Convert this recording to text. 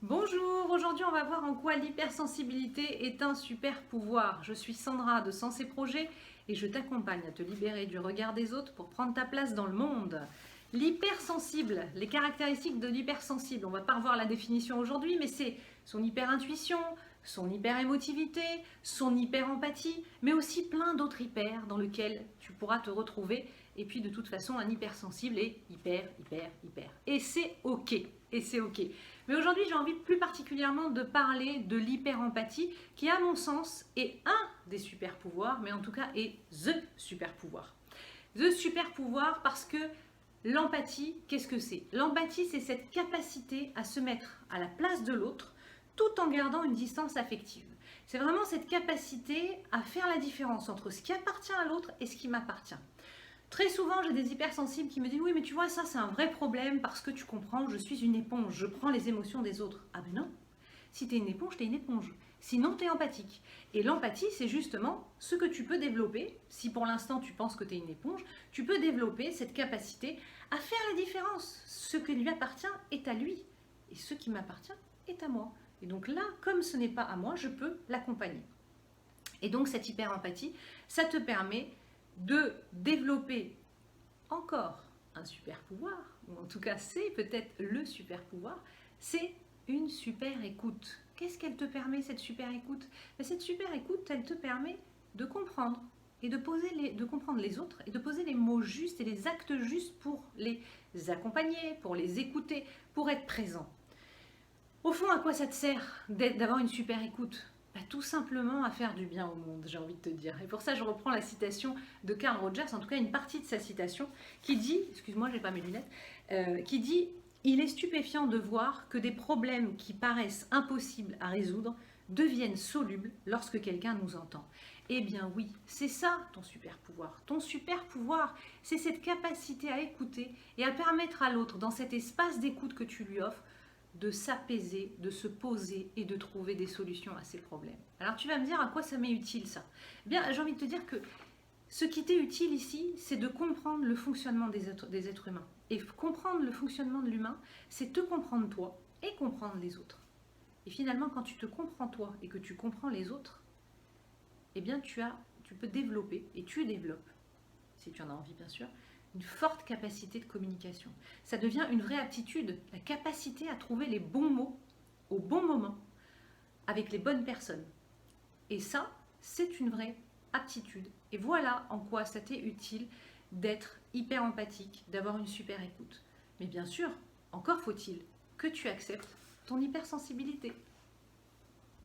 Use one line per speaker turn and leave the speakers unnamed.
Bonjour, aujourd'hui on va voir en quoi l'hypersensibilité est un super pouvoir. Je suis Sandra de Sens et Projets et je t'accompagne à te libérer du regard des autres pour prendre ta place dans le monde. L'hypersensible, les caractéristiques de l'hypersensible, on va pas revoir la définition aujourd'hui, mais c'est son hyperintuition, son hyperémotivité, son hyperempathie, mais aussi plein d'autres hyper dans lesquels tu pourras te retrouver. Et puis de toute façon, un hypersensible est hyper. Et c'est ok. Et c'est ok. Mais aujourd'hui, j'ai envie plus particulièrement de parler de l'hyperempathie, qui à mon sens est un des super pouvoirs, mais en tout cas est THE super pouvoir. THE super pouvoir parce que l'empathie, qu'est-ce que c'est? L'empathie, c'est cette capacité à se mettre à la place de l'autre tout en gardant une distance affective. C'est vraiment cette capacité à faire la différence entre ce qui appartient à l'autre et ce qui m'appartient. Très souvent, j'ai des hypersensibles qui me disent « Oui, mais tu vois, ça, c'est un vrai problème parce que tu comprends, je suis une éponge, je prends les émotions des autres. » Ah ben non, si tu es une éponge, tu es une éponge. Sinon, tu es empathique. Et l'empathie, c'est justement ce que tu peux développer. Si pour l'instant, tu penses que tu es une éponge, tu peux développer cette capacité à faire la différence. Ce qui lui appartient est à lui et ce qui m'appartient est à moi. Et donc là, comme ce n'est pas à moi, je peux l'accompagner. Et donc, cette hyper-empathie, ça te permet de développer encore un super pouvoir, ou en tout cas c'est peut-être le super pouvoir, c'est une super écoute. Qu'est-ce qu'elle te permet, cette super écoute? Cette super écoute, elle te permet de comprendre et de comprendre les autres et de poser les mots justes et les actes justes pour les accompagner, pour les écouter, pour être présent. Au fond, à quoi ça te sert d'avoir une super écoute? Tout simplement à faire du bien au monde, j'ai envie de te dire. Et pour ça, je reprends la citation de Carl Rogers, en tout cas une partie de sa citation, qui dit, excuse-moi, j'ai pas mes lunettes, qui dit « Il est stupéfiant de voir que des problèmes qui paraissent impossibles à résoudre deviennent solubles lorsque quelqu'un nous entend. » Eh bien oui, c'est ça ton super pouvoir. Ton super pouvoir, c'est cette capacité à écouter et à permettre à l'autre, dans cet espace d'écoute que tu lui offres, de s'apaiser, de se poser et de trouver des solutions à ces problèmes. Alors tu vas me dire à quoi ça m'est utile ça? Eh bien, j'ai envie de te dire que ce qui t'est utile ici, c'est de comprendre le fonctionnement des êtres humains. Et comprendre le fonctionnement de l'humain, c'est te comprendre toi et comprendre les autres. Et finalement, quand tu te comprends toi et que tu comprends les autres, eh bien tu peux développer, et tu développes, si tu en as envie bien sûr, une forte capacité de communication. Ça devient une vraie aptitude, la capacité à trouver les bons mots au bon moment, avec les bonnes personnes. Et ça, c'est une vraie aptitude. Et voilà en quoi ça t'est utile d'être hyper empathique, d'avoir une super écoute. Mais bien sûr, encore faut-il que tu acceptes ton hypersensibilité.